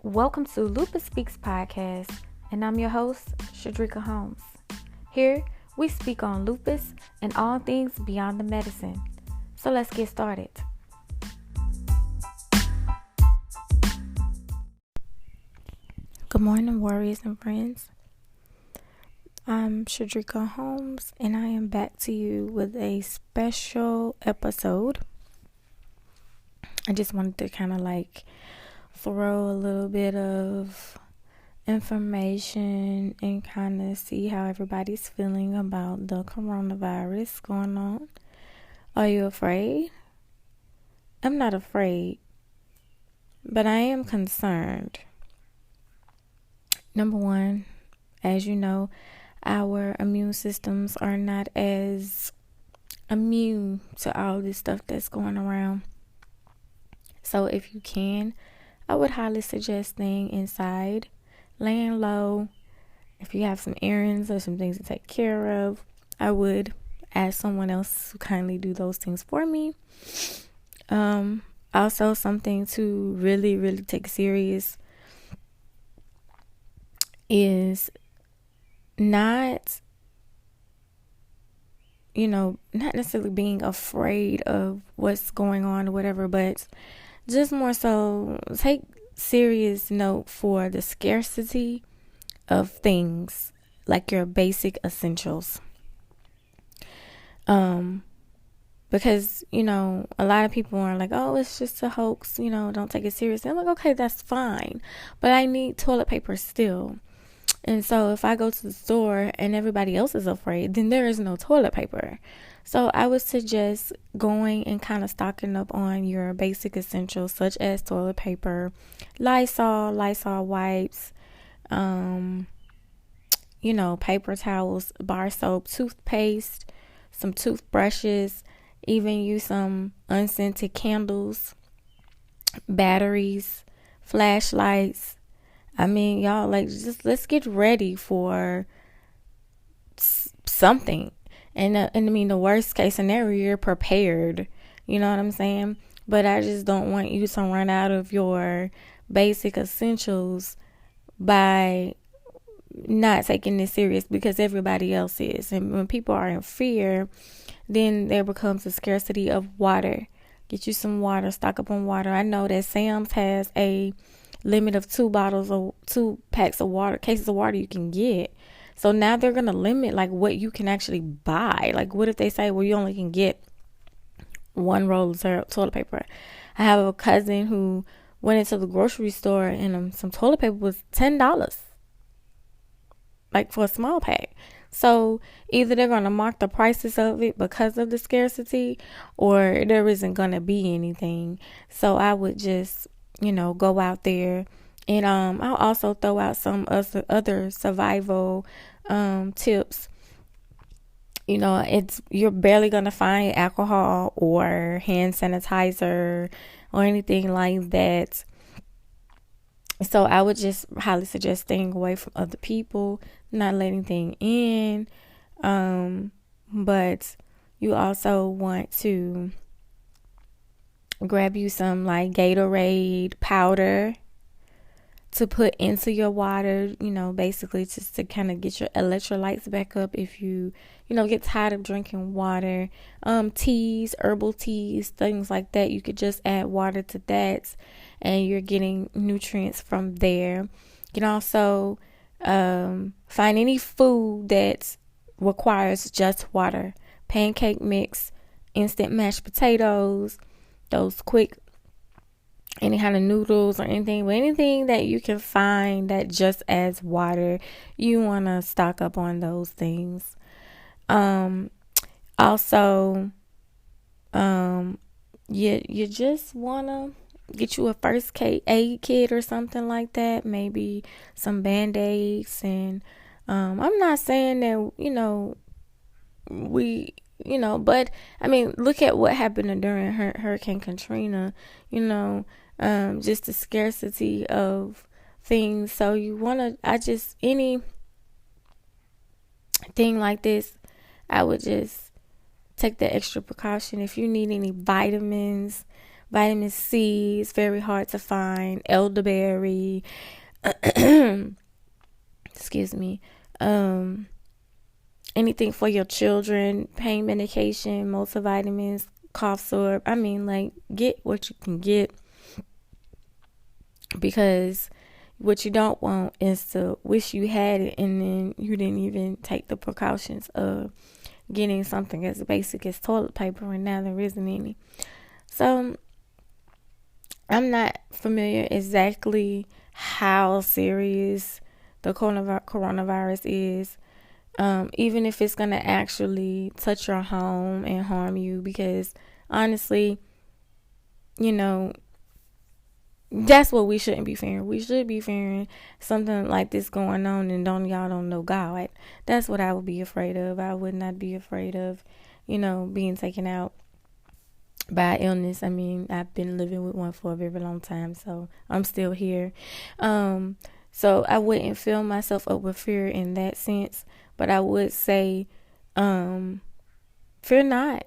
Welcome to Lupus Speaks podcast, and I'm your host, Shadrika Holmes. Here, we speak on lupus and all things beyond the medicine. So let's get started. Good morning, warriors and friends. I'm Shadrika Holmes, and I am back to you with a special episode. I just wanted to kind of throw a little bit of information and kind of see how everybody's feeling about the coronavirus going on. Are you afraid? I'm not afraid, but I am concerned. Number one, as you know, our immune systems are not as immune to all this stuff that's going around. So if you can, I would highly suggest staying inside, laying low. If you have some errands or some things to take care of, I would ask someone else to kindly do those things for me. Also, something to really take serious is not necessarily being afraid of what's going on or whatever, but just more so take serious note for the scarcity of things like your basic essentials. Because, a lot of people are like, oh, it's just a hoax, don't take it seriously. I'm like, okay, that's fine. But I need toilet paper still. And so if I go to the store and everybody else is afraid, then there is no toilet paper. So I would suggest going and kind of stocking up on your basic essentials such as toilet paper, Lysol wipes, paper towels, bar soap, toothpaste, some toothbrushes, even use some unscented candles, batteries, flashlights. I mean, y'all, just let's get ready for something. And I mean, the worst case scenario, you're prepared. You know what I'm saying? But I just don't want you to run out of your basic essentials by not taking this serious because everybody else is. And when people are in fear, then there becomes a scarcity of water. Get you some water, stock up on water. I know that Sam's has a limit of 2 packs of water, cases of water you can get. So now they're going to limit what you can actually buy. What if they say, well, you only can get 1 roll of toilet paper? I have a cousin who went into the grocery store and some toilet paper was $10, for a small pack. So either they're going to mark the prices of it because of the scarcity, or there isn't going to be anything. So I would just go out there, and I'll also throw out some other survival tips. You're barely gonna find alcohol or hand sanitizer or anything like that. So I would just highly suggest staying away from other people, not letting anything in. But you also want to grab you some Gatorade powder to put into your water, basically just to kind of get your electrolytes back up if you, get tired of drinking water. Teas, herbal teas, things like that. You could just add water to that and you're getting nutrients from there. You can also find any food that requires just water. Pancake mix, instant mashed potatoes, those quick, any kind of noodles or anything that you can find that just adds water. You want to stock up on those things. Also, you just want to get you a first aid kit or something like that. Maybe some Band-Aids. And I'm not saying that, but I mean, look at what happened during Hurricane Katrina, just the scarcity of things. So any thing like this, I would just take the extra precaution. If you need any vitamins Vitamin C is very hard to find. Elderberry, excuse me. Um, Anything for your children, pain medication, multivitamins, cough syrup. I mean, like, get what you can get, because what you don't want is to wish you had it and then you didn't even take the precautions of getting something as basic as toilet paper, and now there isn't any. So I'm not familiar exactly how serious the coronavirus is, even if it's going to actually touch your home and harm you, because honestly, you know, that's what we shouldn't be fearing. We should be fearing something like this going on and y'all don't know God. That's what I would be afraid of. I would not be afraid of, being taken out by illness. I mean, I've been living with one for a very long time, so I'm still here. So I wouldn't fill myself up with fear in that sense, but I would say, fear not.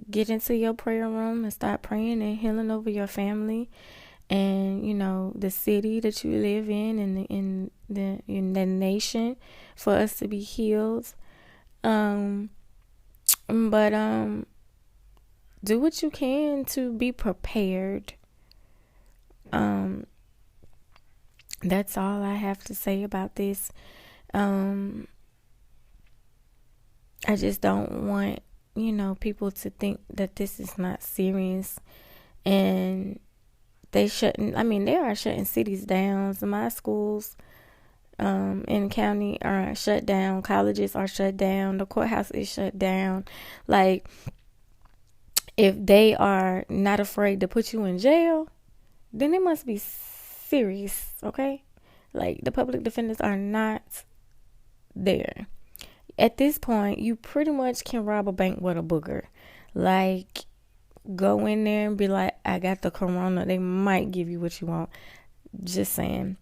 Get into your prayer room and start praying and healing over your family and the city that you live in the nation, for us to be healed. But do what you can to be prepared. That's all I have to say about this. I just don't want people to think that this is not serious, and they shutting. I mean, they are shutting cities down. So my schools in the county are shut down. Colleges are shut down. The courthouse is shut down. Like, if they are not afraid to put you in jail, then it must be serious, okay? Like, the public defenders are not there. At this point, you pretty much can rob a bank with a booger. Like, go in there and be like, I got the corona. They might give you what you want. Just saying.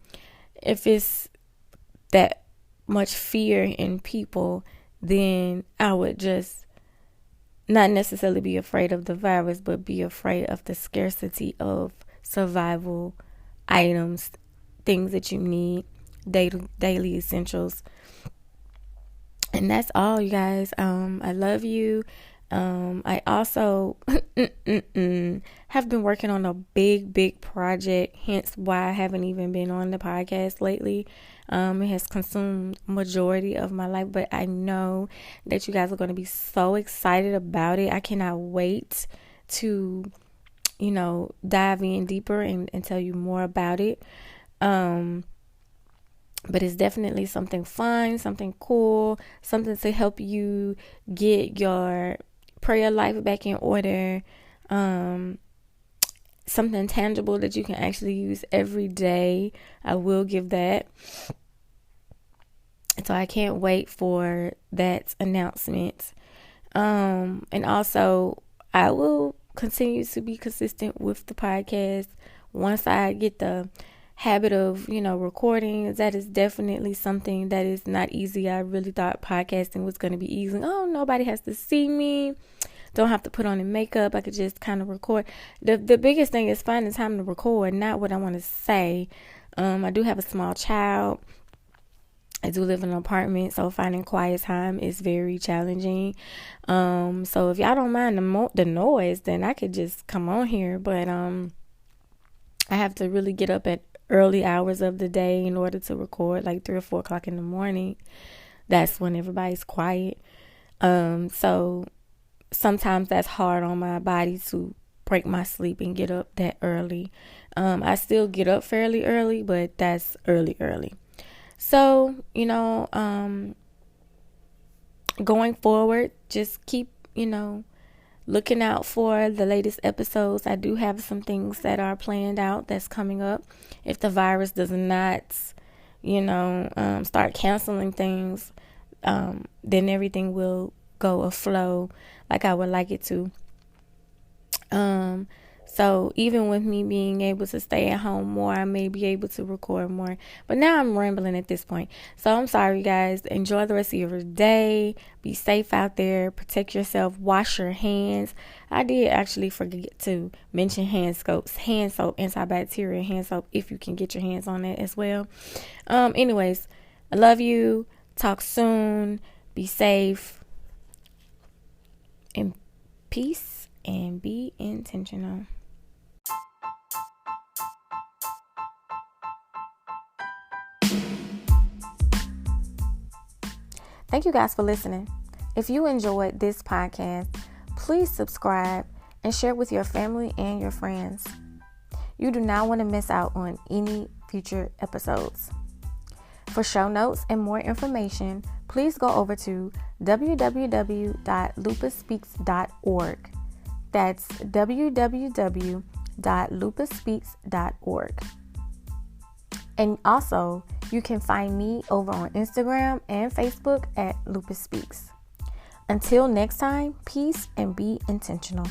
If it's that much fear in people, then I would just not necessarily be afraid of the virus, but be afraid of the scarcity of survival items, things that you need, daily essentials. And that's all, you guys. I love you. I also have been working on a big project, hence why I haven't even been on the podcast lately. It has consumed majority of my life, but I know that you guys are going to be so excited about it. I cannot wait to, dive in deeper and tell you more about it. But it's definitely something fun, something cool, something to help you get your prayer life back in order. Something tangible that you can actually use every day. I will give that. So I can't wait for that announcement. And also, I will continue to be consistent with the podcast once I get the habit of recording. That is definitely something that is not easy. I really thought podcasting was going to be easy. Oh, nobody has to see me, don't have to put on the makeup, I could just kind of record. The biggest thing is finding time to record, not what I want to say. I do have a small child. I do live in an apartment, so finding quiet time is very challenging. So if y'all don't mind the noise, then I could just come on here, but I have to really get up at early hours of the day in order to record, like 3 or 4 o'clock in the morning. That's when everybody's quiet. So sometimes that's hard on my body to break my sleep and get up that early. I still get up fairly early, but that's early. So, going forward, just keep, looking out for the latest episodes. I do have some things that are planned out that's coming up. If the virus does not, start canceling things, then everything will go aflow like I would like it to. So even with me being able to stay at home more, I may be able to record more. But now I'm rambling at this point. So I'm sorry, guys. Enjoy the rest of your day. Be safe out there. Protect yourself. Wash your hands. I did actually forget to mention hand soap, antibacterial hand soap, if you can get your hands on it as well. Anyways, I love you. Talk soon. Be safe. And peace, and be intentional. Thank you guys for listening. If you enjoyed this podcast, please subscribe and share with your family and your friends. You do not want to miss out on any future episodes. For show notes and more information, please go over to www.lupusspeaks.org. That's www.lupusspeaks.org. And also, you can find me over on Instagram and Facebook at Lupus Speaks. Until next time, peace and be intentional.